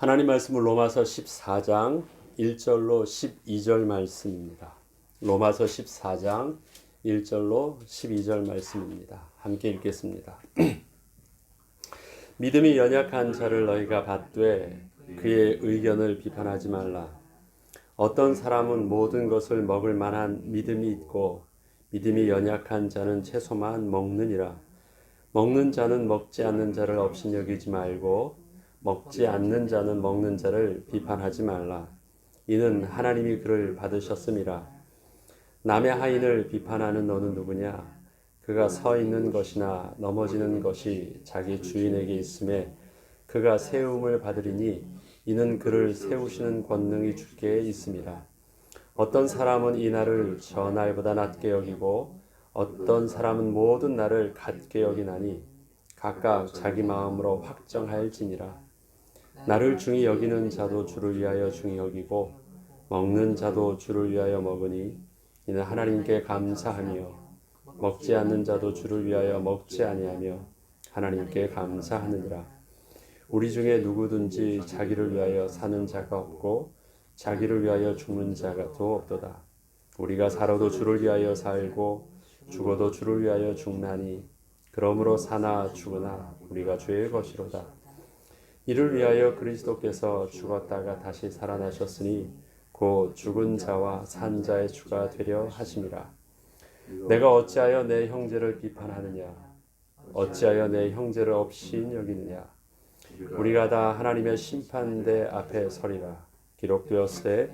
하나님 말씀은 로마서 14장 1절로 12절 말씀입니다. 로마서 14장 1절로 12절 말씀입니다. 함께 읽겠습니다. 믿음이 연약한 자를 너희가 받되 그의 의견을 비판하지 말라. 어떤 사람은 모든 것을 먹을 만한 믿음이 있고 믿음이 연약한 자는 채소만 먹느니라. 먹는 자는 먹지 않는 자를 업신여기지 말고 먹지 않는 자는 먹는 자를 비판하지 말라. 이는 하나님이 그를 받으셨음이라. 남의 하인을 비판하는 너는 누구냐? 그가 서 있는 것이나 넘어지는 것이 자기 주인에게 있음에 그가 세움을 받으리니 이는 그를 세우시는 권능이 주께 있음이라. 어떤 사람은 이 날을 저 날보다 낮게 여기고 어떤 사람은 모든 날을 같게 여기나니 각각 자기 마음으로 확정하일지니라. 나를 중히 여기는 자도 주를 위하여 중히 여기고 먹는 자도 주를 위하여 먹으니 이는 하나님께 감사하며 먹지 않는 자도 주를 위하여 먹지 아니하며 하나님께 감사하느니라. 우리 중에 누구든지 자기를 위하여 사는 자가 없고 자기를 위하여 죽는 자가도 없도다. 우리가 살아도 주를 위하여 살고 죽어도 주를 위하여 죽나니 그러므로 사나 죽으나 우리가 주의 것이로다. 이를 위하여 그리스도께서 죽었다가 다시 살아나셨으니 곧 죽은 자와 산 자의 주가 되려 하심이라. 내가 어찌하여 내 형제를 비판하느냐? 어찌하여 내 형제를 업신 여기느냐? 우리가 다 하나님의 심판대 앞에 서리라. 기록되었으되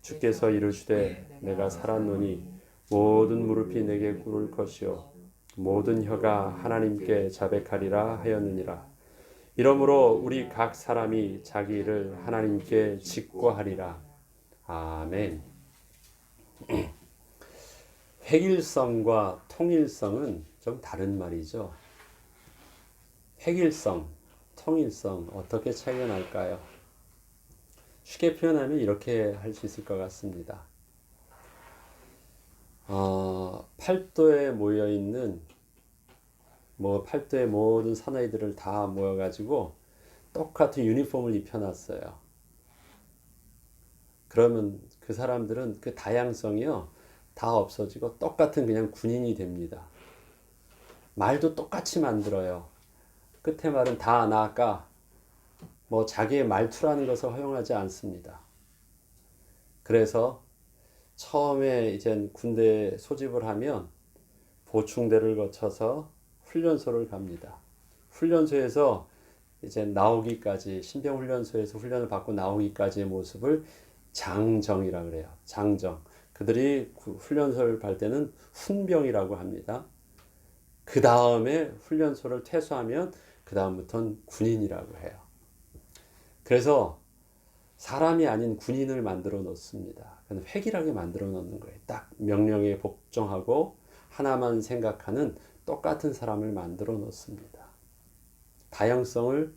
주께서 이르시되 내가 살았노니 모든 무릎이 내게 꿇을 것이요 모든 혀가 하나님께 자백하리라 하였느니라. 이러므로 우리 각 사람이 자기 일을 하나님께 직고하리라. 아멘. 획일성과 통일성은 좀 다른 말이죠. 획일성, 통일성 어떻게 차이가 날까요? 쉽게 표현하면 이렇게 할 수 있을 것 같습니다. 팔도에 모여 있는 팔도의 모든 사나이들을 다 모여가지고 똑같은 유니폼을 입혀놨어요. 그러면 그 사람들은 그 다양성이요 다 없어지고 똑같은 그냥 군인이 됩니다. 말도 똑같이 만들어요. 끝에 말은 다 나아까 자기의 말투라는 것을 허용하지 않습니다. 그래서 처음에 이제 군대 소집을 하면 보충대를 거쳐서 훈련소를 갑니다. 훈련소에서 이제 나오기까지 신병훈련소에서 훈련을 받고 나오기까지의 모습을 장정이라 그래요. 장정. 그들이 훈련소를 갈 때는 훈병이라고 합니다. 그 다음에 훈련소를 퇴소하면 그 다음부터는 군인이라고 해요. 그래서 사람이 아닌 군인을 만들어 놓습니다. 획일하게 만들어 놓는 거예요. 딱 명령에 복종하고 하나만 생각하는 똑같은 사람을 만들어 놓습니다. 다양성을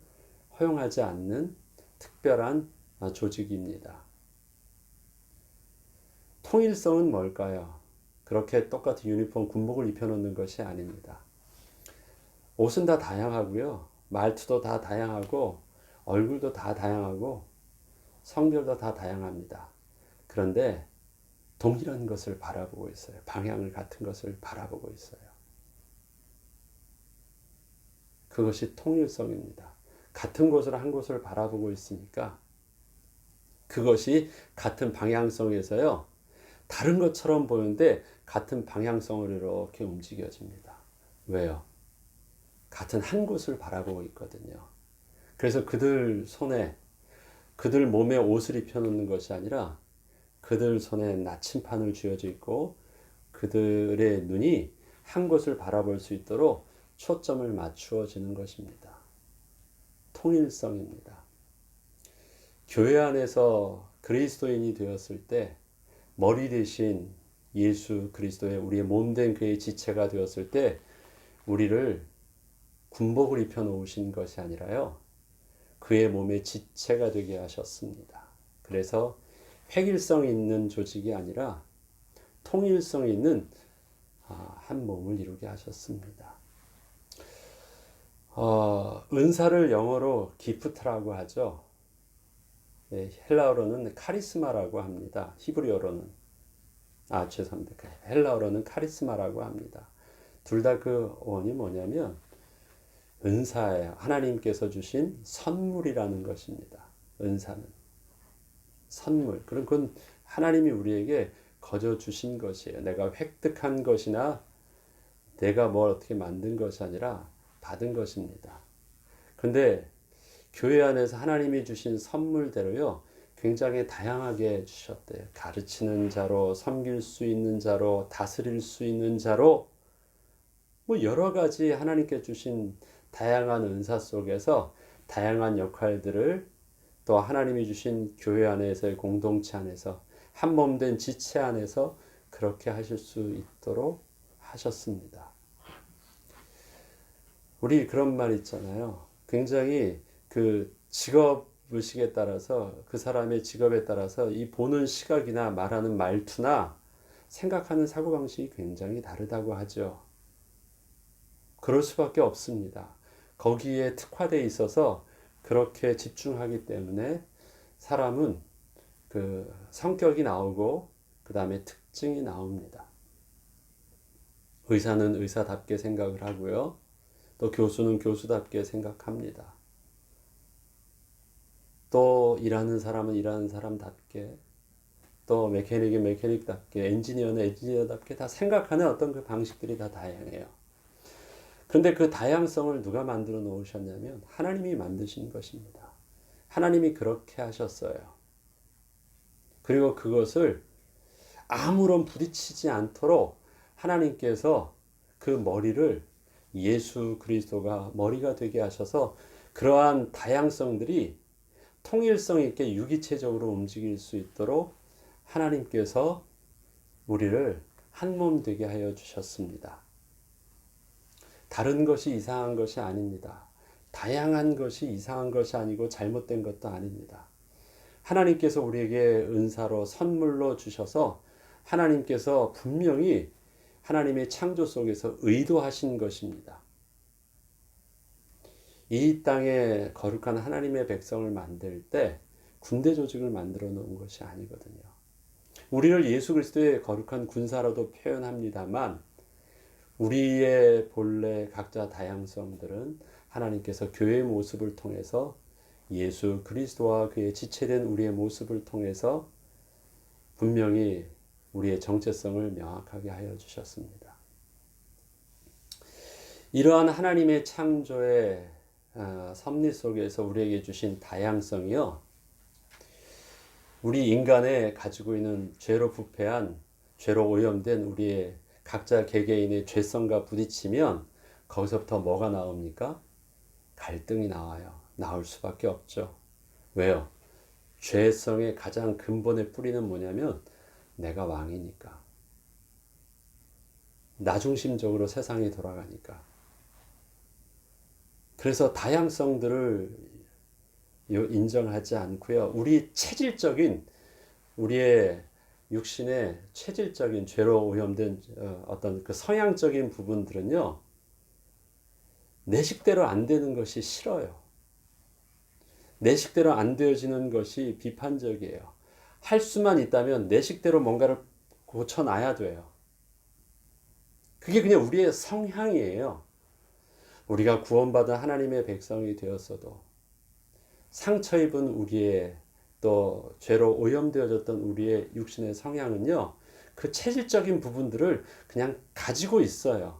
허용하지 않는 특별한 조직입니다. 통일성은 뭘까요? 그렇게 똑같은 유니폼 군복을 입혀놓는 것이 아닙니다. 옷은 다 다양하고요. 말투도 다 다양하고 얼굴도 다 다양하고 성별도 다 다양합니다. 그런데 동일한 것을 바라보고 있어요. 방향을 같은 것을 바라보고 있어요. 그것이 통일성입니다. 같은 곳을 한 곳을 바라보고 있으니까 그것이 같은 방향성에서요. 다른 것처럼 보이는데 같은 방향성으로 이렇게 움직여집니다. 왜요? 같은 한 곳을 바라보고 있거든요. 그래서 그들 손에 그들 몸에 옷을 입혀놓는 것이 아니라 그들 손에 나침판을 쥐어져 있고 그들의 눈이 한 곳을 바라볼 수 있도록 초점을 맞추어지는 것입니다. 통일성입니다. 교회 안에서 그리스도인이 되었을 때 머리 대신 예수 그리스도의 우리의 몸된 그의 지체가 되었을 때 우리를 군복을 입혀 놓으신 것이 아니라요. 그의 몸의 지체가 되게 하셨습니다. 그래서 획일성 있는 조직이 아니라 통일성 있는 한 몸을 이루게 하셨습니다. 은사를 영어로 기프트라고 하죠. 헬라어로는 카리스마라고 합니다. 히브리어로는. 죄송합니다. 헬라어로는 카리스마라고 합니다. 둘 다 그 원이 뭐냐면 은사예요. 하나님께서 주신 선물이라는 것입니다. 은사는 선물. 그럼 그건 하나님이 우리에게 거저 주신 것이에요. 내가 획득한 것이나 내가 뭘 어떻게 만든 것이 아니라 받은 것입니다. 근데 교회 안에서 하나님이 주신 선물대로요, 굉장히 다양하게 주셨대요. 가르치는 자로, 섬길 수 있는 자로, 다스릴 수 있는 자로, 뭐 여러 가지 하나님께 주신 다양한 은사 속에서 다양한 역할들을 또 하나님이 주신 교회 안에서의 공동체 안에서 한 몸 된 지체 안에서 그렇게 하실 수 있도록 하셨습니다. 우리 그런 말 있잖아요. 굉장히 그 직업 의식에 따라서 그 사람의 직업에 따라서 이 보는 시각이나 말하는 말투나 생각하는 사고방식이 굉장히 다르다고 하죠. 그럴 수밖에 없습니다. 거기에 특화되어 있어서 그렇게 집중하기 때문에 사람은 그 성격이 나오고 그 다음에 특징이 나옵니다. 의사는 의사답게 생각을 하고요. 또 교수는 교수답게 생각합니다. 또 일하는 사람은 일하는 사람답게, 또 메케닉은 메케닉답게, 엔지니어는 엔지니어답게 다 생각하는 어떤 그 방식들이 다 다양해요. 그런데 그 다양성을 누가 만들어 놓으셨냐면 하나님이 만드신 것입니다. 하나님이 그렇게 하셨어요. 그리고 그것을 아무런 부딪히지 않도록 하나님께서 그 머리를 예수 그리스도가 머리가 되게 하셔서 그러한 다양성들이 통일성 있게 유기체적으로 움직일 수 있도록 하나님께서 우리를 한 몸 되게 하여 주셨습니다. 다른 것이 이상한 것이 아닙니다. 다양한 것이 이상한 것이 아니고 잘못된 것도 아닙니다. 하나님께서 우리에게 은사로 선물로 주셔서 하나님께서 분명히 하나님의 창조 속에서 의도하신 것입니다. 이 땅에 거룩한 하나님의 백성을 만들 때 군대 조직을 만들어 놓은 것이 아니거든요. 우리를 예수 그리스도의 거룩한 군사로도 표현합니다만 우리의 본래 각자 다양성들은 하나님께서 교회의 모습을 통해서 예수 그리스도와 그의 지체된 우리의 모습을 통해서 분명히 우리의 정체성을 명확하게 하여 주셨습니다. 이러한 하나님의 창조의 섭리 속에서 우리에게 주신 다양성이요, 우리 인간의 가지고 있는 죄로 부패한, 죄로 오염된 우리의 각자 개개인의 죄성과 부딪히면 거기서부터 뭐가 나옵니까? 갈등이 나와요. 나올 수밖에 없죠. 왜요? 죄성의 가장 근본의 뿌리는 뭐냐면 내가 왕이니까. 나 중심적으로 세상이 돌아가니까. 그래서 다양성들을 인정하지 않고요. 우리 체질적인, 우리의 육신의 체질적인 죄로 오염된 어떤 그 성향적인 부분들은요, 내 식대로 안 되는 것이 싫어요. 내 식대로 안 되어지는 것이 비판적이에요. 할 수만 있다면 내 식대로 뭔가를 고쳐놔야 돼요. 그게 그냥 우리의 성향이에요. 우리가 구원받은 하나님의 백성이 되었어도 상처 입은 우리의 또 죄로 오염되어졌던 우리의 육신의 성향은요, 그 체질적인 부분들을 그냥 가지고 있어요.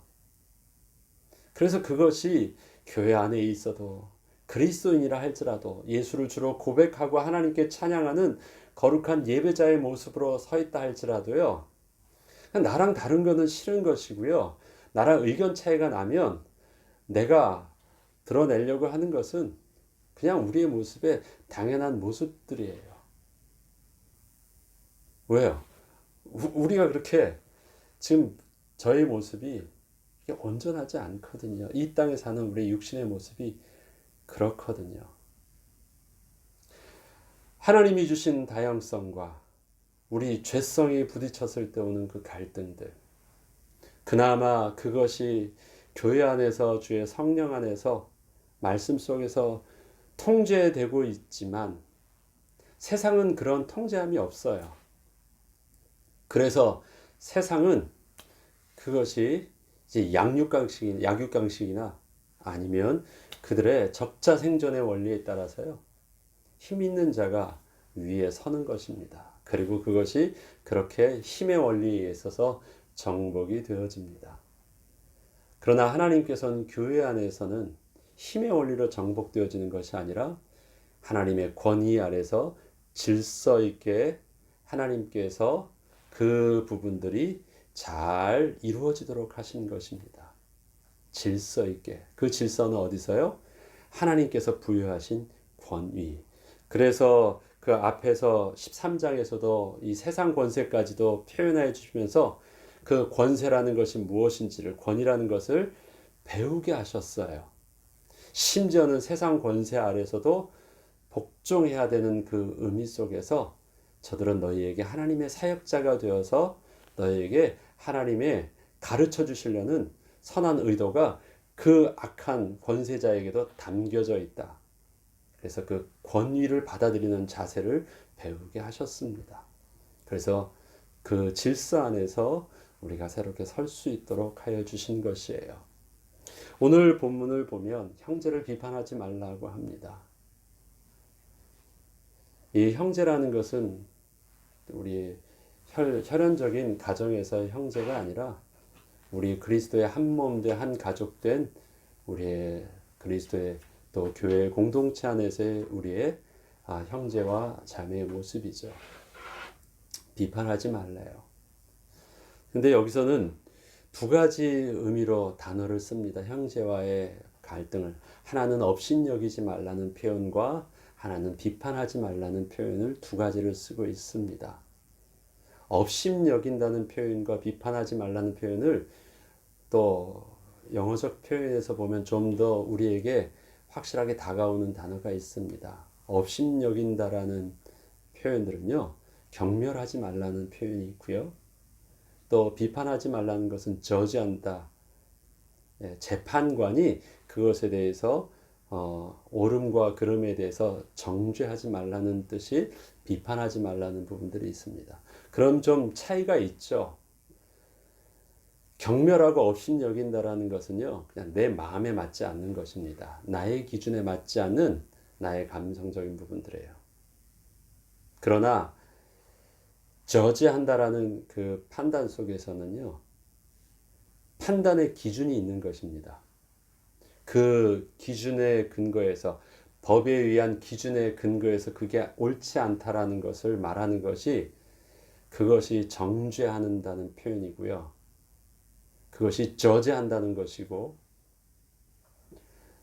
그래서 그것이 교회 안에 있어도 그리스도인이라 할지라도 예수를 주로 고백하고 하나님께 찬양하는 거룩한 예배자의 모습으로 서 있다 할지라도요, 나랑 다른 거는 싫은 것이고요, 나랑 의견 차이가 나면 내가 드러내려고 하는 것은 그냥 우리의 모습의 당연한 모습들이에요. 왜요? 우리가 그렇게 지금 저의 모습이 온전하지 않거든요. 이 땅에 사는 우리 육신의 모습이 그렇거든요. 하나님이 주신 다양성과 우리 죄성이 부딪혔을 때 오는 그 갈등들, 그나마 그것이 교회 안에서 주의 성령 안에서 말씀 속에서 통제되고 있지만 세상은 그런 통제함이 없어요. 그래서 세상은 그것이 이제 약육강식이나 아니면 그들의 적자 생존의 원리에 따라서요. 힘 있는 자가 위에 서는 것입니다. 그리고 그것이 그렇게 힘의 원리에 있어서 정복이 되어집니다. 그러나 하나님께서는 교회 안에서는 힘의 원리로 정복되어지는 것이 아니라 하나님의 권위 아래서 질서 있게 하나님께서 그 부분들이 잘 이루어지도록 하신 것입니다. 질서 있게. 그 질서는 어디서요? 하나님께서 부여하신 권위. 그래서 그 앞에서 13장에서도 이 세상 권세까지도 표현해 주시면서 그 권세라는 것이 무엇인지를, 권위라는 것을 배우게 하셨어요. 심지어는 세상 권세 아래서도 복종해야 되는 그 의미 속에서 저들은 너희에게 하나님의 사역자가 되어서 너희에게 하나님의 가르쳐 주시려는 선한 의도가 그 악한 권세자에게도 담겨져 있다. 그래서 그 권위를 받아들이는 자세를 배우게 하셨습니다. 그래서 그 질서 안에서 우리가 새롭게 설 수 있도록 하여 주신 것이에요. 오늘 본문을 보면 형제를 비판하지 말라고 합니다. 이 형제라는 것은 우리 혈연적인 가정에서의 형제가 아니라 우리 그리스도의 한 몸 된 한 가족 된 우리의 그리스도의 또 교회 공동체 안에서의 우리의 형제와 자매의 모습이죠. 비판하지 말래요. 근데 여기서는 두 가지 의미로 단어를 씁니다. 형제와의 갈등을. 하나는 업신여기지 말라는 표현과 하나는 비판하지 말라는 표현을 두 가지를 쓰고 있습니다. 업신여긴다는 표현과 비판하지 말라는 표현을 또 영어적 표현에서 보면 좀 더 우리에게 확실하게 다가오는 단어가 있습니다. 업신여긴다라는 표현들은요, 경멸하지 말라는 표현이 있고요. 또 비판하지 말라는 것은 저지한다. 재판관이 그것에 대해서 옳음과 그름에 대해서 정죄하지 말라는 뜻이 비판하지 말라는 부분들이 있습니다. 그럼 좀 차이가 있죠. 경멸하고 업신여긴다라는 것은요, 그냥 내 마음에 맞지 않는 것입니다. 나의 기준에 맞지 않는 나의 감성적인 부분들이에요. 그러나 저지한다라는 그 판단 속에서는요, 판단의 기준이 있는 것입니다. 그 기준에 근거해서 법에 의한 기준에 근거해서 그게 옳지 않다라는 것을 말하는 것이 그것이 정죄한다는 표현이고요. 그것이 저지한다는 것이고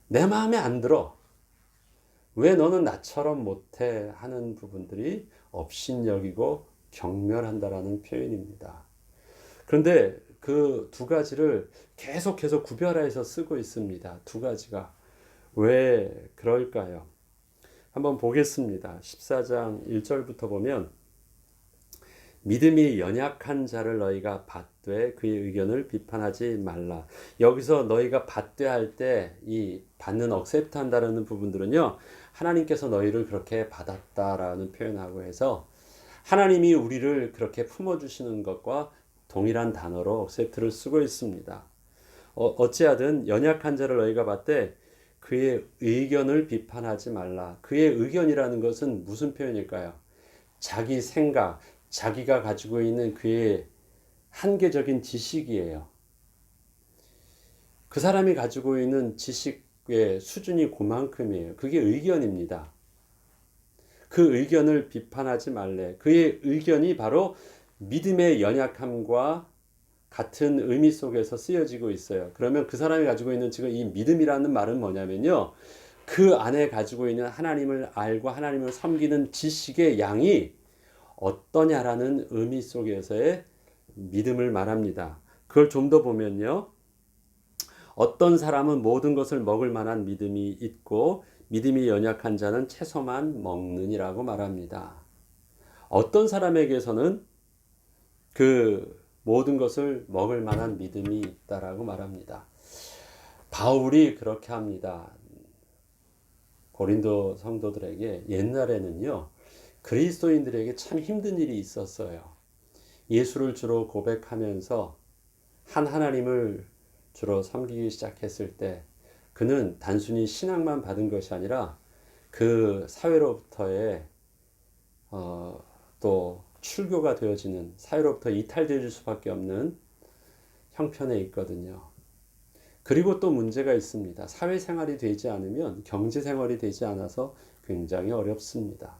내 마음에 안 들어. 왜 너는 나처럼 못해 하는 부분들이 업신여기고 경멸한다라는 표현입니다. 그런데 그 두 가지를 계속해서 구별해서 쓰고 있습니다. 두 가지가. 왜 그럴까요? 한번 보겠습니다. 14장 1절부터 보면 믿음이 연약한 자를 너희가 받되 그의 의견을 비판하지 말라. 여기서 너희가 받되 할 때 이 받는 억셉트 한다는 부분들은요, 하나님께서 너희를 그렇게 받았다라는 표현하고 해서 하나님이 우리를 그렇게 품어주시는 것과 동일한 단어로 억셉트를 쓰고 있습니다. 어찌하든 연약한 자를 너희가 받되 그의 의견을 비판하지 말라. 그의 의견이라는 것은 무슨 표현일까요? 자기 생각, 자기가 가지고 있는 그의 한계적인 지식이에요. 그 사람이 가지고 있는 지식의 수준이 그만큼이에요. 그게 의견입니다. 그 의견을 비판하지 말래. 그의 의견이 바로 믿음의 연약함과 같은 의미 속에서 쓰여지고 있어요. 그러면 그 사람이 가지고 있는 지금 이 믿음이라는 말은 뭐냐면요, 그 안에 가지고 있는 하나님을 알고 하나님을 섬기는 지식의 양이 어떠냐라는 의미 속에서의 믿음을 말합니다. 그걸 좀 더 보면요, 어떤 사람은 모든 것을 먹을 만한 믿음이 있고 믿음이 연약한 자는 채소만 먹느니라고 말합니다. 어떤 사람에게서는 그 모든 것을 먹을 만한 믿음이 있다라고 말합니다. 바울이 그렇게 합니다. 고린도 성도들에게 옛날에는요, 그리스도인들에게 참 힘든 일이 있었어요. 예수를 주로 고백하면서 한 하나님을 주로 섬기기 시작했을 때 그는 단순히 신앙만 받은 것이 아니라 그 사회로부터의 또 출교가 되어지는, 사회로부터 이탈될 수밖에 없는 형편에 있거든요. 그리고 또 문제가 있습니다. 사회생활이 되지 않으면 경제생활이 되지 않아서 굉장히 어렵습니다.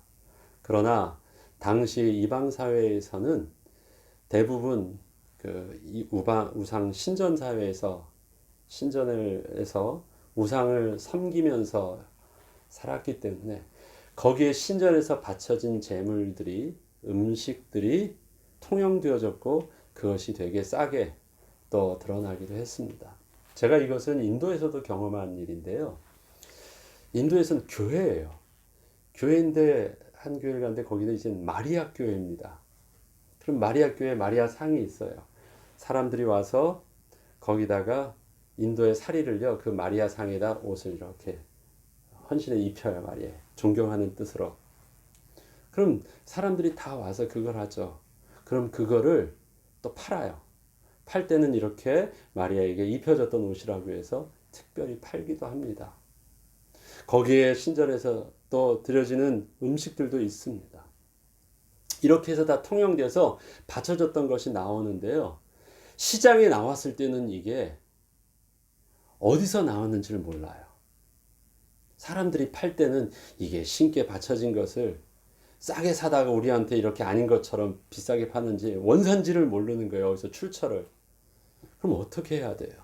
그러나 당시 이방 사회에서는 대부분 이 우상 신전 사회에서 신전에서 우상을 섬기면서 살았기 때문에 거기에 신전에서 바쳐진 제물들이, 음식들이 통용되어졌고 그것이 되게 싸게 또 드러나기도 했습니다. 제가 이것은 인도에서도 경험한 일인데요. 인도에서는 교회예요. 교회인데 한 교회를 갔는데 거기는 이제 마리아 교회입니다. 그럼 마리아 교회 마리아 상이 있어요. 사람들이 와서 거기다가 인도의 사리를요, 그 마리아 상에다 옷을 이렇게 헌신에 입혀요, 말이에요. 존경하는 뜻으로. 그럼 사람들이 다 와서 그걸 하죠. 그럼 그거를 또 팔아요. 팔 때는 이렇게 마리아에게 입혀졌던 옷이라고 해서 특별히 팔기도 합니다. 거기에 신전에서 또 드려지는 음식들도 있습니다. 이렇게 해서 다 통용돼서 바쳐졌던 것이 나오는데요. 시장에 나왔을 때는 이게 어디서 나왔는지를 몰라요. 사람들이 팔 때는 이게 신께 바쳐진 것을 싸게 사다가 우리한테 이렇게 아닌 것처럼 비싸게 파는지 원산지를 모르는 거예요. 어디서 출처를. 그럼 어떻게 해야 돼요?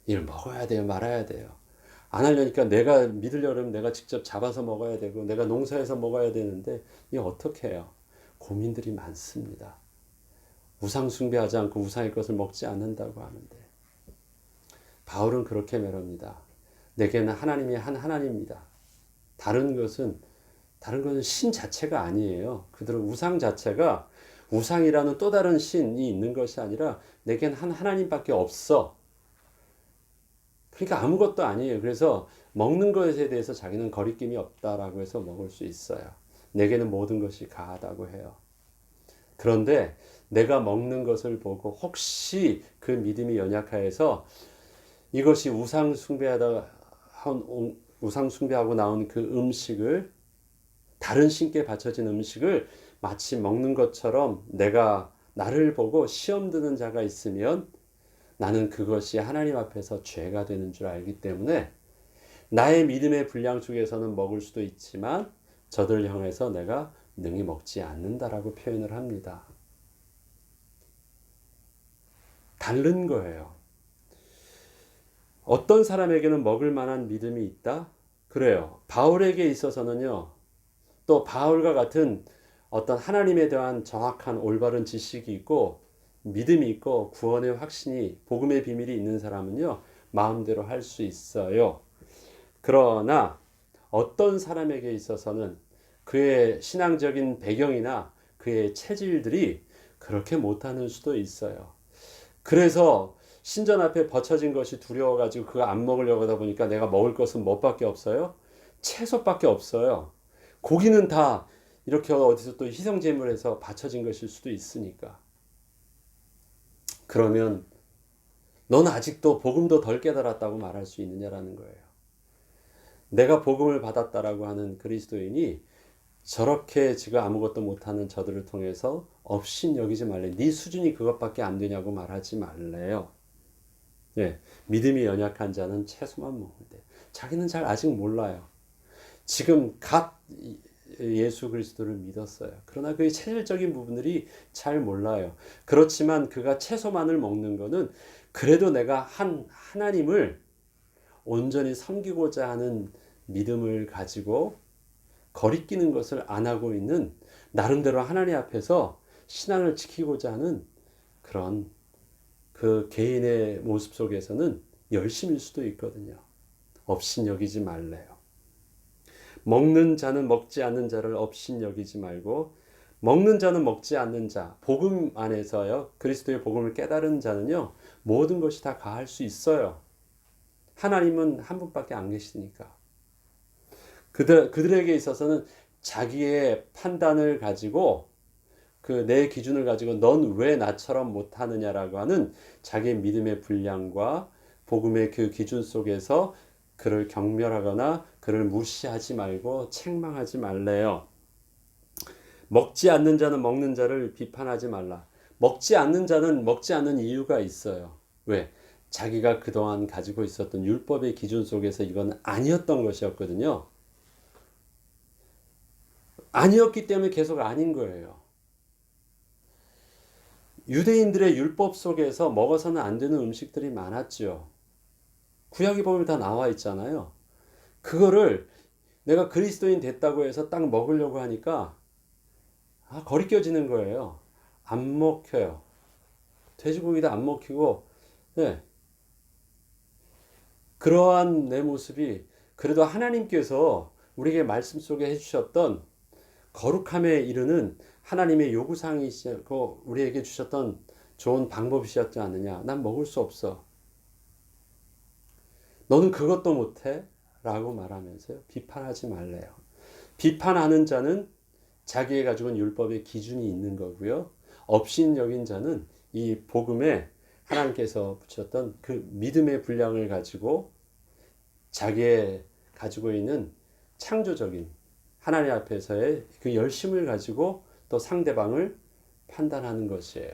이걸 먹어야 돼요? 말아야 돼요? 안 하려니까 내가 믿으려면 내가 직접 잡아서 먹어야 되고 내가 농사해서 먹어야 되는데 이게 어떻게 해요? 고민들이 많습니다. 우상 숭배하지 않고 우상의 것을 먹지 않는다고 하는데 바울은 그렇게 말합니다. 내게는 하나님이 한 하나님입니다. 다른 것은 신 자체가 아니에요. 그들은 우상 자체가 우상이라는 또 다른 신이 있는 것이 아니라 내겐 한 하나님밖에 없어. 그러니까 아무것도 아니에요. 그래서 먹는 것에 대해서 자기는 거리낌이 없다라고 해서 먹을 수 있어요. 내게는 모든 것이 가하다고 해요. 그런데 내가 먹는 것을 보고 혹시 그 믿음이 연약하여서 이것이 우상 숭배하고 나온 그 음식을, 다른 신께 바쳐진 음식을 마치 먹는 것처럼 나를 보고 시험 드는 자가 있으면 나는 그것이 하나님 앞에서 죄가 되는 줄 알기 때문에 나의 믿음의 분량 중에서는 먹을 수도 있지만 저들 향해서 내가 능히 먹지 않는다라고 표현을 합니다. 다른 거예요. 어떤 사람에게는 먹을 만한 믿음이 있다? 그래요. 바울에게 있어서는요. 또 바울과 같은 어떤 하나님에 대한 정확한 올바른 지식이 있고 믿음이 있고 구원의 확신이, 복음의 비밀이 있는 사람은요. 마음대로 할 수 있어요. 그러나 어떤 사람에게 있어서는 그의 신앙적인 배경이나 그의 체질들이 그렇게 못하는 수도 있어요. 그래서 신전 앞에 버쳐진 것이 두려워가지고 그거 안 먹으려고 하다 보니까 내가 먹을 것은 뭐밖에 없어요? 채소밖에 없어요. 고기는 다 이렇게 어디서 또 희생제물에서 바쳐진 것일 수도 있으니까. 그러면 넌 아직도 복음도 덜 깨달았다고 말할 수 있느냐라는 거예요. 내가 복음을 받았다라고 하는 그리스도인이 저렇게 지가 아무것도 못하는 저들을 통해서 업신여기지 말래. 네 수준이 그것밖에 안 되냐고 말하지 말래요. 네, 믿음이 연약한 자는 채소만 먹는데 자기는 잘 아직 몰라요. 지금 갓 예수 그리스도를 믿었어요. 그러나 그의 체질적인 부분들이 잘 몰라요. 그렇지만 그가 채소만을 먹는 거는 그래도 내가 하나님을 온전히 섬기고자 하는 믿음을 가지고 거리끼는 것을 안 하고 있는, 나름대로 하나님 앞에서 신앙을 지키고자 하는 그런 그 개인의 모습 속에서는 열심일 수도 있거든요. 업신여기지 말래요. 먹는 자는 먹지 않는 자를 업신여기지 말고, 먹는 자는 먹지 않는 자, 복음 안에서요, 그리스도의 복음을 깨달은 자는요, 모든 것이 다 가할 수 있어요. 하나님은 한 분밖에 안 계시니까. 그들에게 있어서는 자기의 판단을 가지고 그 내 기준을 가지고 넌 왜 나처럼 못하느냐라고 하는 자기의 믿음의 분량과 복음의 그 기준 속에서 그를 경멸하거나 그를 무시하지 말고 책망하지 말래요. 먹지 않는 자는 먹는 자를 비판하지 말라. 먹지 않는 자는 먹지 않는 이유가 있어요. 왜? 자기가 그동안 가지고 있었던 율법의 기준 속에서 이건 아니었던 것이었거든요. 아니었기 때문에 계속 아닌 거예요. 유대인들의 율법 속에서 먹어서는 안 되는 음식들이 많았죠. 구약에 보면 다 나와 있잖아요. 그거를 내가 그리스도인 됐다고 해서 딱 먹으려고 하니까 거리껴지는 거예요. 안 먹혀요. 돼지고기도 안 먹히고, 네. 그러한 내 모습이 그래도 하나님께서 우리에게 말씀 속에 해주셨던 거룩함에 이르는 하나님의 요구사항이시고 우리에게 주셨던 좋은 방법이셨지 않느냐. 난 먹을 수 없어. 너는 그것도 못해? 라고 말하면서요. 비판하지 말래요. 비판하는 자는 자기의 가지고 있는 율법의 기준이 있는 거고요. 업신여긴 자는 이 복음에 하나님께서 붙였던 그 믿음의 분량을 가지고 자기의 가지고 있는 창조적인 하나님 앞에서의 그 열심을 가지고 또 상대방을 판단하는 것이에요.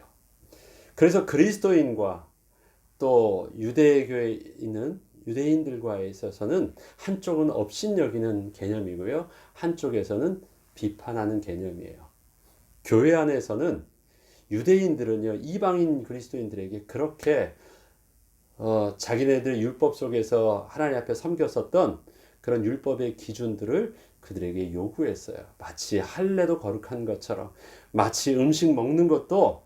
그래서 그리스도인과 또 유대교에 있는 유대인들과에 있어서는 한쪽은 업신여기는 개념이고요. 한쪽에서는 비판하는 개념이에요. 교회 안에서는 유대인들은요, 이방인 그리스도인들에게 그렇게 자기네들 율법 속에서 하나님 앞에 섬겼었던 그런 율법의 기준들을 그들에게 요구했어요. 마치 할례도 거룩한 것처럼, 마치 음식 먹는 것도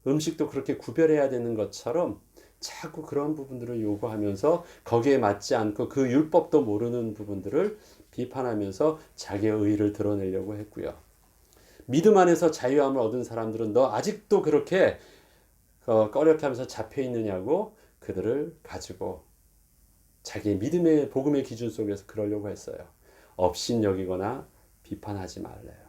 음식도 그렇게 구별해야 되는 것처럼 자꾸 그런 부분들을 요구하면서 거기에 맞지 않고 그 율법도 모르는 부분들을 비판하면서 자기의 의의를 드러내려고 했고요. 믿음 안에서 자유함을 얻은 사람들은 너 아직도 그렇게 꺼렵게 하면서 잡혀 있느냐고 그들을 가지고 자기의 믿음의 복음의 기준 속에서 그러려고 했어요. 업신여기거나 비판하지 말래요.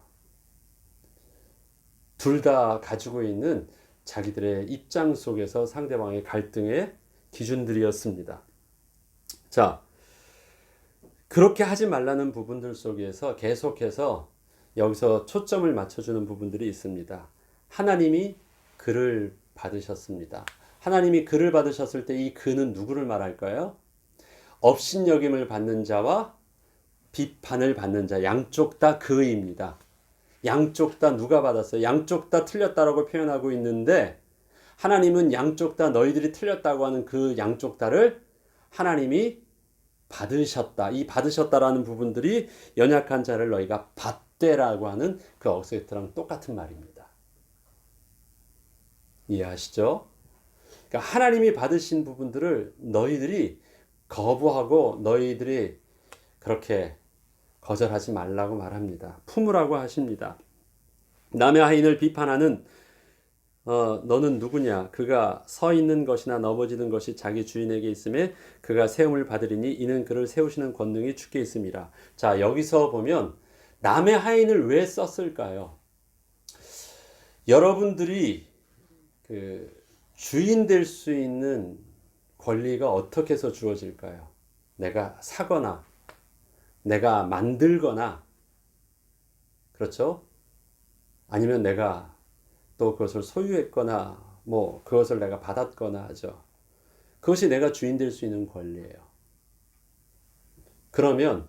둘 다 가지고 있는 자기들의 입장 속에서 상대방의 갈등의 기준들이었습니다. 자, 그렇게 하지 말라는 부분들 속에서 계속해서 여기서 초점을 맞춰주는 부분들이 있습니다. 하나님이 그를 받으셨습니다. 하나님이 그를 받으셨을 때 이 그는 누구를 말할까요? 업신여김을 받는 자와 비판을 받는 자, 양쪽 다 그입니다. 양쪽 다 누가 받았어요? 양쪽 다 틀렸다라고 표현하고 있는데 하나님은 양쪽 다 너희들이 틀렸다고 하는 그 양쪽 다를 하나님이 받으셨다. 이 받으셨다라는 부분들이 연약한 자를 너희가 받되라고 하는 그 어세트랑 똑같은 말입니다. 이해하시죠? 그러니까 하나님이 받으신 부분들을 너희들이 거부하고 너희들이 그렇게 거절하지 말라고 말합니다. 품으라고 하십니다. 남의 하인을 비판하는 너는 누구냐? 그가 서 있는 것이나 넘어지는 것이 자기 주인에게 있음에 그가 세움을 받으리니 이는 그를 세우시는 권능이 주께 있음이라. 자, 여기서 보면 남의 하인을 왜 썼을까요? 여러분들이 그 주인 될 수 있는 권리가 어떻게 해서 주어질까요? 내가 사거나 내가 만들거나 그렇죠? 아니면 내가 또 그것을 소유했거나 뭐 그것을 내가 받았거나 하죠. 그것이 내가 주인 될 수 있는 권리예요. 그러면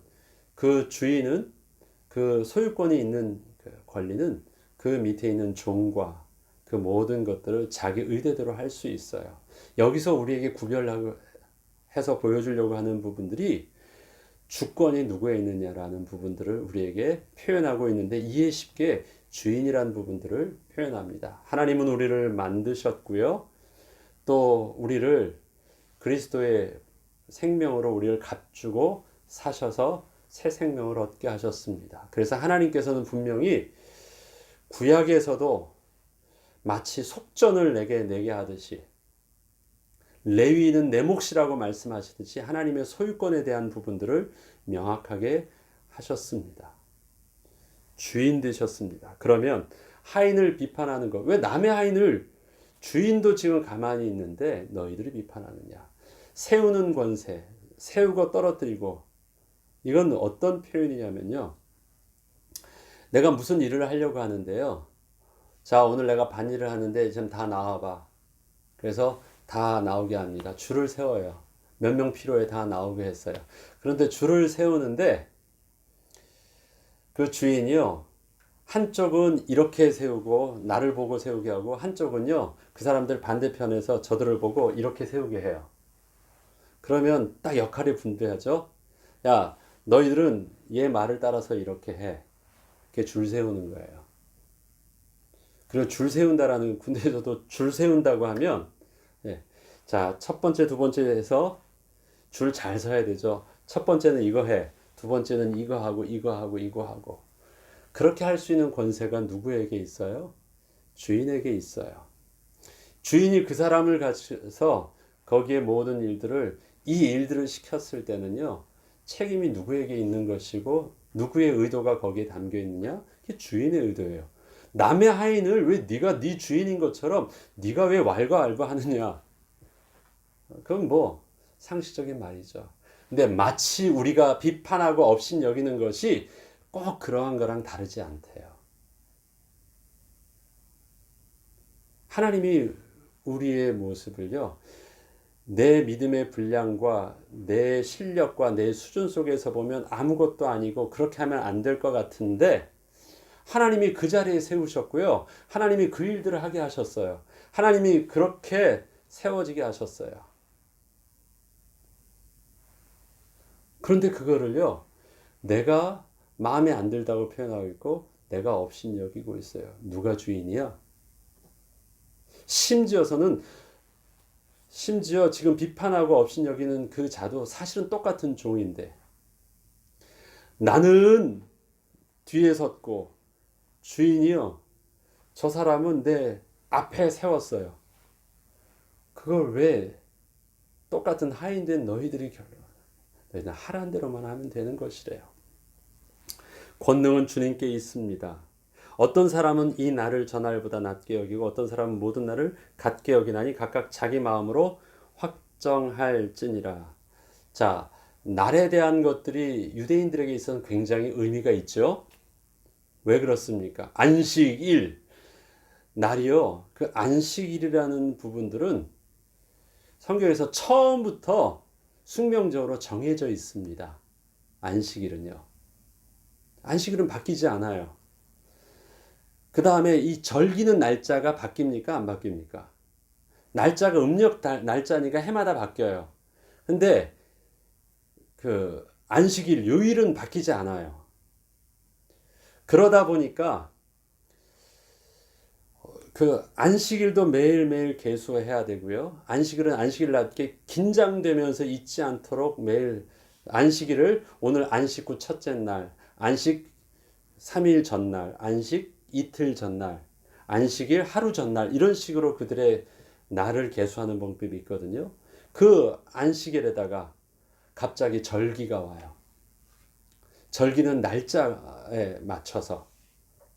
그 주인은 그 소유권이 있는 그 권리는 그 밑에 있는 종과 그 모든 것들을 자기 의대대로 할 수 있어요. 여기서 우리에게 구별해서 보여주려고 하는 부분들이 주권이 누구에 있느냐라는 부분들을 우리에게 표현하고 있는데 이해 쉽게 주인이라는 부분들을 표현합니다. 하나님은 우리를 만드셨고요. 또 우리를 그리스도의 생명으로 우리를 값주고 사셔서 새 생명을 얻게 하셨습니다. 그래서 하나님께서는 분명히 구약에서도 마치 속전을 내게 하듯이 레위인은 내 몫이라고 말씀하시듯이 하나님의 소유권에 대한 부분들을 명확하게 하셨습니다. 주인 되셨습니다. 그러면 하인을 비판하는 것, 왜 남의 하인을 주인도 지금 가만히 있는데 너희들이 비판하느냐. 세우는 권세, 세우고 떨어뜨리고, 이건 어떤 표현이냐면요. 내가 무슨 일을 하려고 하는데요. 자, 오늘 내가 반일을 하는데 좀 다 나와봐. 그래서 다 나오게 합니다. 줄을 세워요. 몇 명 필요해 다 나오게 했어요. 그런데 줄을 세우는데 그 주인이요. 한쪽은 이렇게 세우고 나를 보고 세우게 하고, 한쪽은요. 그 사람들 반대편에서 저들을 보고 이렇게 세우게 해요. 그러면 딱 역할이 분배하죠. 야, 너희들은 얘 말을 따라서 이렇게 해. 그게 줄 세우는 거예요. 그리고 줄 세운다라는, 군대에서도 줄 세운다고 하면, 예. 자, 첫 번째, 두 번째 해서 줄 잘 서야 되죠. 첫 번째는 이거 해. 두 번째는 이거 하고, 이거 하고, 이거 하고. 그렇게 할 수 있는 권세가 누구에게 있어요? 주인에게 있어요. 주인이 그 사람을 가져서 거기에 모든 일들을, 이 일들을 시켰을 때는요, 책임이 누구에게 있는 것이고, 누구의 의도가 거기에 담겨 있느냐? 그게 주인의 의도예요. 남의 하인을 왜 네가 네 주인인 것처럼 네가 왜 왈가왈부하느냐? 그건 뭐 상식적인 말이죠. 근데 마치 우리가 비판하고 업신 여기는 것이 꼭 그러한 거랑 다르지 않대요. 하나님이 우리의 모습을요, 내 믿음의 분량과 내 실력과 내 수준 속에서 보면 아무것도 아니고 그렇게 하면 안 될 것 같은데, 하나님이 그 자리에 세우셨고요. 하나님이 그 일들을 하게 하셨어요. 하나님이 그렇게 세워지게 하셨어요. 그런데 그거를요, 내가 마음에 안 들다고 표현하고 있고, 내가 업신여기고 있어요. 누가 주인이야? 심지어 지금 비판하고 업신여기는 그 자도 사실은 똑같은 종인데, 나는 뒤에 섰고 주인이요, 저 사람은 내 앞에 세웠어요. 그걸 왜 똑같은 하인된 너희들이 너희는 하라는 대로만 하면 되는 것이래요. 권능은 주님께 있습니다. 어떤 사람은 이 날을 저 날보다 낮게 여기고 어떤 사람은 모든 날을 같게 여기나니 각각 자기 마음으로 확정할지니라. 자, 날에 대한 것들이 유대인들에게 있어서 굉장히 의미가 있죠. 왜 그렇습니까? 안식일, 날이요. 그 안식일이라는 부분들은 성경에서 처음부터 숙명적으로 정해져 있습니다. 안식일은요. 안식일은 바뀌지 않아요. 그 다음에 이 절기는 날짜가 바뀝니까? 안 바뀝니까? 날짜가 음력 날짜니까 해마다 바뀌어요. 근데 그 안식일, 요일은 바뀌지 않아요. 그러다 보니까 그 안식일도 매일매일 계수해야 되고요. 안식일은 안식일 낮게 긴장되면서 잊지 않도록 매일 안식일을 오늘 안식 후 첫째 날, 안식 3일 전날, 안식 이틀 전날, 안식일 하루 전날, 이런 식으로 그들의 날을 계수하는 방법이 있거든요. 그 안식일에다가 갑자기 절기가 와요. 절기는 날짜에 맞춰서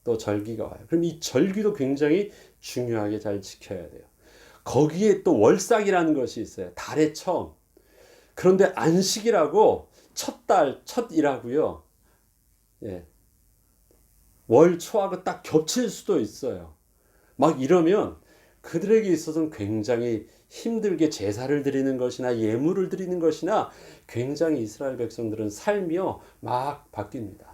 또 절기가 와요. 그럼 이 절기도 굉장히 중요하게 잘 지켜야 돼요. 거기에 또 월삭이라는 것이 있어요. 달의 처음. 그런데 안식이라고 첫 달, 첫 일하고요. 예. 월 초하고 딱 겹칠 수도 있어요. 막 이러면 그들에게 있어서는 굉장히 힘들게 제사를 드리는 것이나 예물을 드리는 것이나 굉장히 이스라엘 백성들은 삶이요 막 바뀝니다.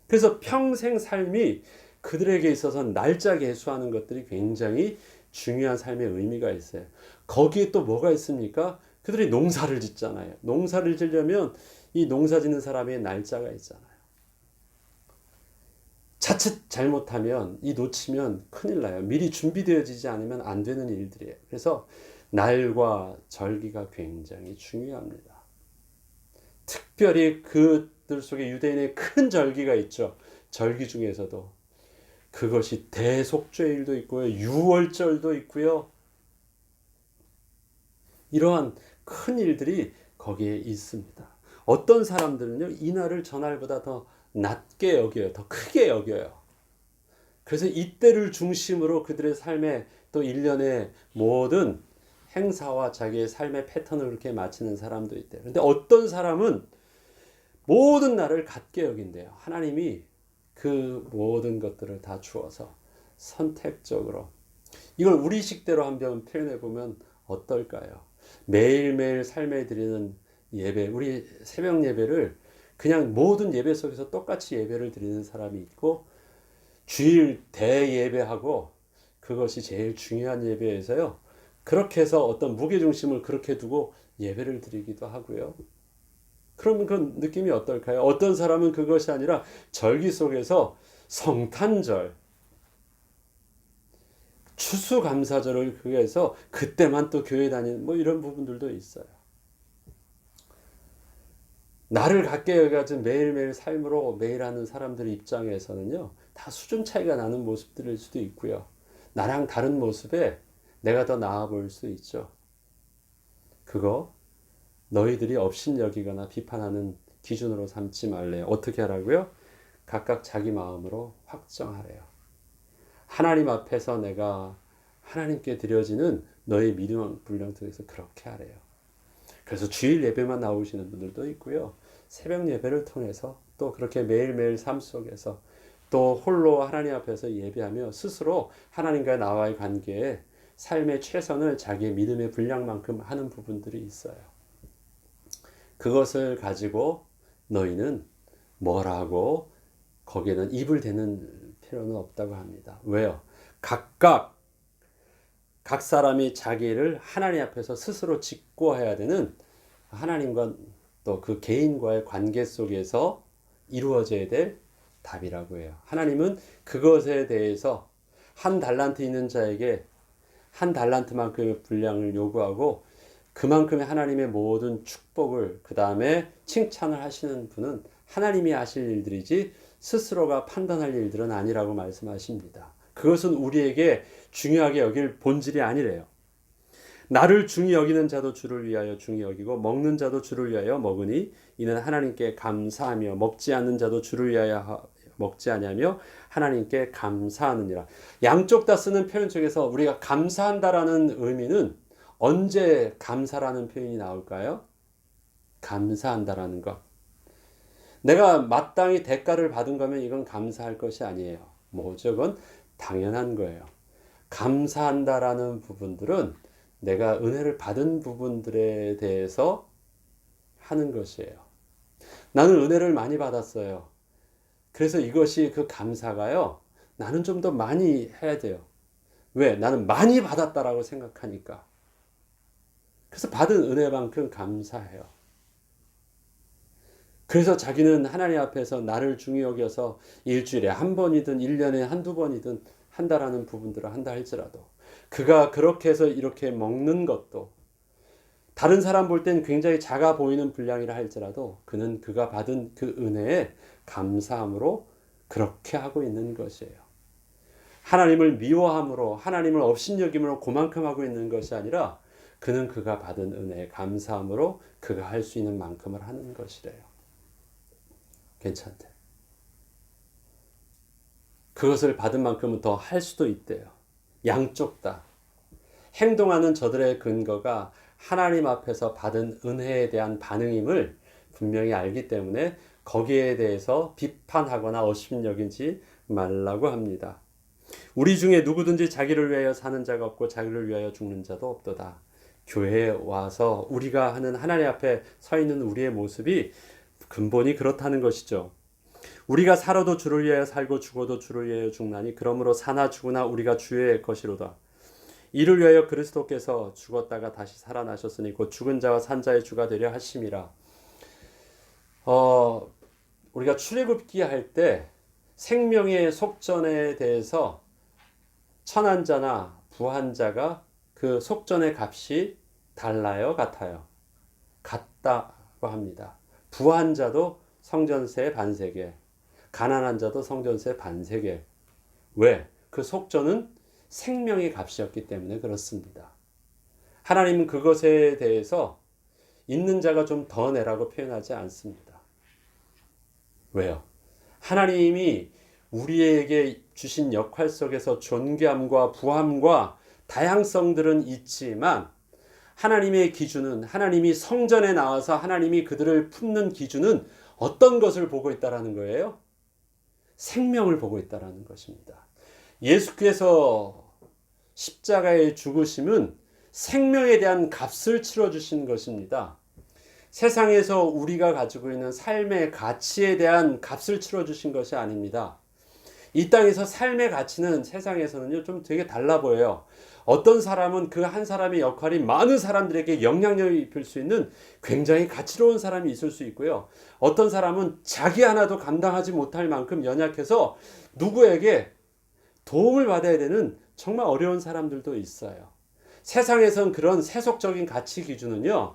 그래서 평생 삶이 그들에게 있어서는 날짜 계수하는 것들이 굉장히 중요한 삶의 의미가 있어요. 거기에 또 뭐가 있습니까? 그들이 농사를 짓잖아요. 농사를 지려면 이 농사 짓는 사람의 날짜가 있잖아요. 자칫 잘못하면 이 놓치면 큰일 나요. 미리 준비되어지지 않으면 안 되는 일들이에요. 그래서 날과 절기가 굉장히 중요합니다. 특별히 그들 속에 유대인의 큰 절기가 있죠. 절기 중에서도 그것이 대속죄일도 있고요. 유월절도 있고요. 이러한 큰 일들이 거기에 있습니다. 어떤 사람들은요, 이 날을 전날보다 더 낮게 여겨요. 더 크게 여겨요. 그래서 이때를 중심으로 그들의 삶에 또 일련의 모든 행사와 자기의 삶의 패턴을 그렇게 맞추는 사람도 있대요. 그런데 어떤 사람은 모든 날을 같게 여긴대요. 하나님이 그 모든 것들을 다 주어서 선택적으로. 이걸 우리식대로 한번 표현해 보면 어떨까요? 매일매일 삶에 드리는 예배, 우리 새벽 예배를 그냥 모든 예배 속에서 똑같이 예배를 드리는 사람이 있고, 주일 대예배하고 그것이 제일 중요한 예배에서요, 그렇게 해서 어떤 무게중심을 그렇게 두고 예배를 드리기도 하고요. 그러면 그 느낌이 어떨까요? 어떤 사람은 그것이 아니라 절기 속에서 성탄절, 추수감사절을 그해서 그때만 또 교회 다니는 뭐 이런 부분들도 있어요. 나를 갖게 여겨진 매일매일 삶으로 매일 하는 사람들 입장에서는요, 다 수준 차이가 나는 모습들일 수도 있고요. 나랑 다른 모습에 내가 더 나아 보일 수 있죠. 그거 너희들이 업신여기거나 비판하는 기준으로 삼지 말래요. 어떻게 하라고요? 각각 자기 마음으로 확정하래요. 하나님 앞에서 내가 하나님께 드려지는 너의 믿음 분량 통해서 그렇게 하래요. 그래서 주일 예배만 나오시는 분들도 있고요. 새벽 예배를 통해서 또 그렇게 매일매일 삶 속에서 또 홀로 하나님 앞에서 예배하며 스스로 하나님과 나와의 관계에 삶의 최선을 자기의 믿음의 분량만큼 하는 부분들이 있어요. 그것을 가지고 너희는 뭐라고 거기에는 입을 대는 필요는 없다고 합니다. 왜요? 각 사람이 자기를 하나님 앞에서 스스로 짓고해야 되는 하나님과 또 그 개인과의 관계 속에서 이루어져야 될 답이라고 해요. 하나님은 그것에 대해서 한 달란트 있는 자에게 한 달란트만큼의 분량을 요구하고 그만큼의 하나님의 모든 축복을 그 다음에 칭찬을 하시는 분은 하나님이 하실 일들이지 스스로가 판단할 일들은 아니라고 말씀하십니다. 그것은 우리에게 중요하게 여길 본질이 아니래요. 나를 중히 여기는 자도 주를 위하여 중히 여기고 먹는 자도 주를 위하여 먹으니 이는 하나님께 감사하며 먹지 않는 자도 주를 위하여 먹지 아니하며 하나님께 감사하느니라. 양쪽 다 쓰는 표현 중에서 우리가 감사한다라는 의미는 언제 감사라는 표현이 나올까요? 감사한다라는 것. 내가 마땅히 대가를 받은 거면 이건 감사할 것이 아니에요. 뭐죠? 그건 당연한 거예요. 감사한다라는 부분들은 내가 은혜를 받은 부분들에 대해서 하는 것이에요. 나는 은혜를 많이 받았어요. 그래서 이것이 그 감사가요, 나는 좀 더 많이 해야 돼요. 왜? 나는 많이 받았다라고 생각하니까. 그래서 받은 은혜만큼 감사해요. 그래서 자기는 하나님 앞에서 나를 중히 여겨서 일주일에 한 번이든 1년에 한두 번이든 한다라는 부분들을 한다 할지라도 그가 그렇게 해서 이렇게 먹는 것도 다른 사람 볼 땐 굉장히 작아 보이는 분량이라 할지라도 그는 그가 받은 그 은혜에 감사함으로 그렇게 하고 있는 것이에요. 하나님을 미워함으로 하나님을 업신여김으로 그만큼 하고 있는 것이 아니라 그는 그가 받은 은혜에 감사함으로 그가 할 수 있는 만큼을 하는 것이래요. 괜찮대. 그것을 받은 만큼은 더 할 수도 있대요. 양쪽 다. 행동하는 저들의 근거가 하나님 앞에서 받은 은혜에 대한 반응임을 분명히 알기 때문에 거기에 대해서 비판하거나 업신여기지 말라고 합니다. 우리 중에 누구든지 자기를 위하여 사는 자가 없고 자기를 위하여 죽는 자도 없도다. 교회에 와서 우리가 하는 하나님 앞에 서 있는 우리의 모습이 근본이 그렇다는 것이죠. 우리가 살아도 주를 위하여 살고 죽어도 주를 위하여 죽나니 그러므로 사나 죽으나 우리가 주의 것이로다. 이를 위하여 그리스도께서 죽었다가 다시 살아나셨으니 곧 죽은 자와 산 자의 주가 되려 하심이라. 우리가 출애굽기 할 때 생명의 속전에 대해서 천한 자나 부한 자가 그 속전의 값이 달라요, 같아요? 같다고 합니다. 부한 자도 성전세 반세계, 가난한 자도 성전세 반세계. 왜? 그 속전은 생명의 값이었기 때문에 그렇습니다. 하나님은 그것에 대해서 있는 자가 좀 더 내라고 표현하지 않습니다. 왜요? 하나님이 우리에게 주신 역할 속에서 존귀함과 부함과 다양성들은 있지만 하나님의 기준은, 하나님이 성전에 나와서 하나님이 그들을 품는 기준은 어떤 것을 보고 있다라는 거예요? 생명을 보고 있다라는 것입니다. 예수께서 십자가의 죽으심은 생명에 대한 값을 치러주신 것입니다. 세상에서 우리가 가지고 있는 삶의 가치에 대한 값을 치러주신 것이 아닙니다. 이 땅에서 삶의 가치는 세상에서는요, 좀 되게 달라 보여요. 어떤 사람은 그 한 사람의 역할이 많은 사람들에게 영향력을 입힐 수 있는 굉장히 가치로운 사람이 있을 수 있고요. 어떤 사람은 자기 하나도 감당하지 못할 만큼 연약해서 누구에게 도움을 받아야 되는 정말 어려운 사람들도 있어요. 세상에선 그런 세속적인 가치 기준은요,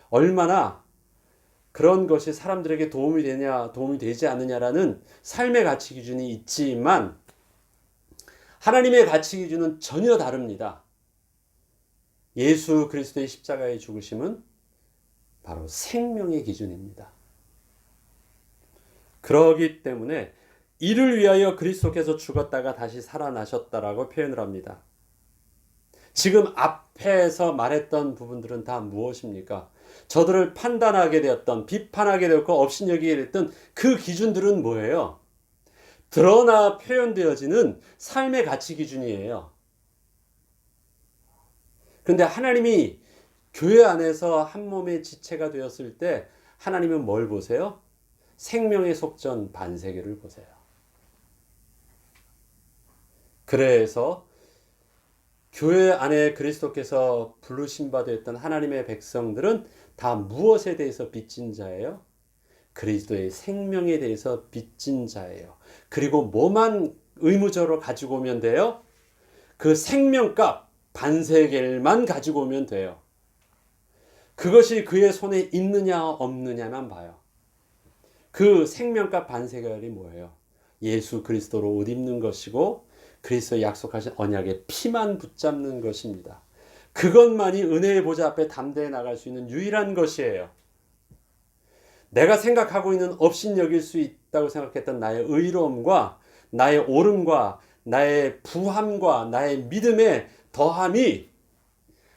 얼마나 그런 것이 사람들에게 도움이 되냐, 도움이 되지 않느냐라는 삶의 가치 기준이 있지만 하나님의 가치 기준은 전혀 다릅니다. 예수 그리스도의 십자가의 죽으심은 바로 생명의 기준입니다. 그러기 때문에 이를 위하여 그리스도께서 죽었다가 다시 살아나셨다라고 표현을 합니다. 지금 앞에서 말했던 부분들은 다 무엇입니까? 저들을 판단하게 되었던, 비판하게 되었고 업신여기게 됐던 그 기준들은 뭐예요? 드러나 표현되어지는 삶의 가치 기준이에요. 그런데 하나님이 교회 안에서 한 몸의 지체가 되었을 때 하나님은 뭘 보세요? 생명의 속전 반세계를 보세요. 그래서 교회 안에 그리스도께서 부르신 바 되었던 하나님의 백성들은 다 무엇에 대해서 빚진 자예요? 그리스도의 생명에 대해서 빚진 자예요. 그리고 뭐만 의무적으로 가지고 오면 돼요? 그 생명값 반세겔만 가지고 오면 돼요. 그것이 그의 손에 있느냐 없느냐만 봐요. 그 생명값 반세겔이 뭐예요? 예수 그리스도로 옷 입는 것이고 그리스도의 약속하신 언약의 피만 붙잡는 것입니다. 그것만이 은혜의 보좌 앞에 담대해 나갈 수 있는 유일한 것이에요. 내가 생각하고 있는 업신여길 수 있다고 생각했던 나의 의로움과 나의 옳음과 나의 부함과 나의 믿음의 더함이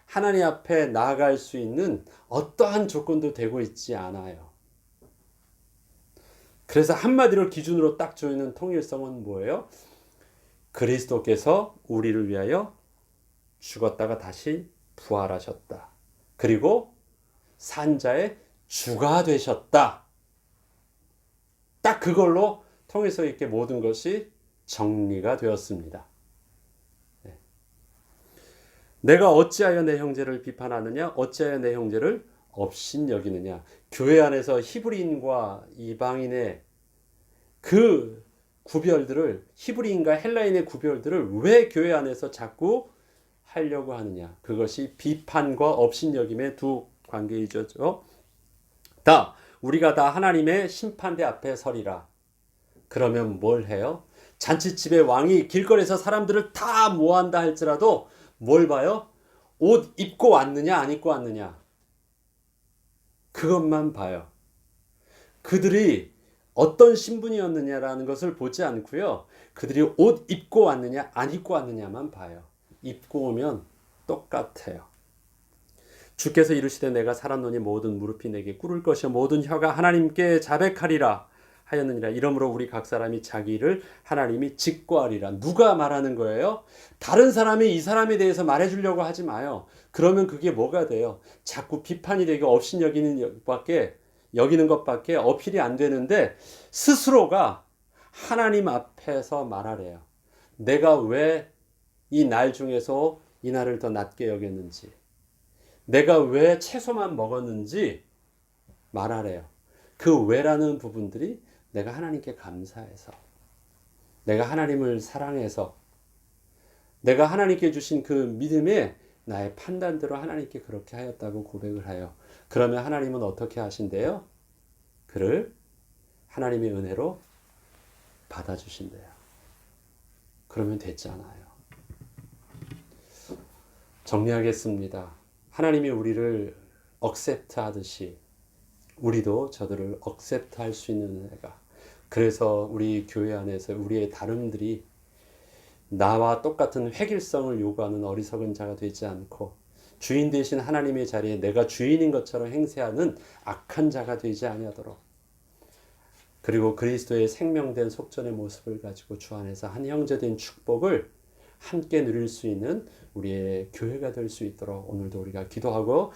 하나님 앞에 나아갈 수 있는 어떠한 조건도 되고 있지 않아요. 그래서 한마디로 기준으로 딱 조이는 통일성은 뭐예요? 그리스도께서 우리를 위하여 죽었다가 다시 부활하셨다. 그리고 산자의 주가 되셨다. 딱 그걸로 통일성 있게 모든 것이 정리가 되었습니다. 내가 어찌하여 내 형제를 비판하느냐? 어찌하여 내 형제를 업신여기느냐? 교회 안에서 히브리인과 이방인의 그 구별들을, 히브리인과 헬라인의 구별들을 왜 교회 안에서 자꾸 하려고 하느냐? 그것이 비판과 업신여김의 두 관계이죠. 우리가 다 하나님의 심판대 앞에 서리라. 그러면 뭘 해요? 잔치집의 왕이 길거리에서 사람들을 다 모아한다 할지라도 뭘 봐요? 옷 입고 왔느냐 안 입고 왔느냐. 그것만 봐요. 그들이 어떤 신분이었느냐라는 것을 보지 않고요. 그들이 옷 입고 왔느냐 안 입고 왔느냐만 봐요. 입고 오면 똑같아요. 주께서 이르시되 내가 살았노니 모든 무릎이 내게 꿇을 것이요 모든 혀가 하나님께 자백하리라 하였느니라. 이러므로 우리 각 사람이 자기를 하나님이 직고하리라. 누가 말하는 거예요? 다른 사람이 이 사람에 대해서 말해주려고 하지 마요. 그러면 그게 뭐가 돼요? 자꾸 비판이 되고 업신여기는 것밖에 어필이 안 되는데 스스로가 하나님 앞에서 말하래요. 내가 왜 이 날 중에서 이 날을 더 낮게 여겼는지, 내가 왜 채소만 먹었는지 말하래요. 그 왜라는 부분들이 내가 하나님께 감사해서, 내가 하나님을 사랑해서, 내가 하나님께 주신 그 믿음에 나의 판단대로 하나님께 그렇게 하였다고 고백을 해요. 그러면 하나님은 어떻게 하신대요? 그를 하나님의 은혜로 받아주신대요. 그러면 됐잖아요. 정리하겠습니다. 하나님이 우리를 억셉트 하듯이 우리도 저들을 억셉트 할 수 있는 은혜가, 그래서 우리 교회 안에서 우리의 다름들이 나와 똑같은 획일성을 요구하는 어리석은 자가 되지 않고 주인 되신 하나님의 자리에 내가 주인인 것처럼 행세하는 악한 자가 되지 아니하도록, 그리고 그리스도의 생명된 속전의 모습을 가지고 주 안에서 한 형제된 축복을 함께 누릴 수 있는 우리의 교회가 될 수 있도록 오늘도 우리가 기도하고,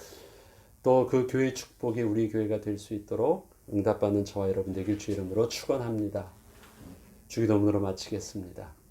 또 그 교회 축복이 우리 교회가 될 수 있도록 응답받는 저와 여러분 되길 주 이름으로 축원합니다. 주기도문으로 마치겠습니다.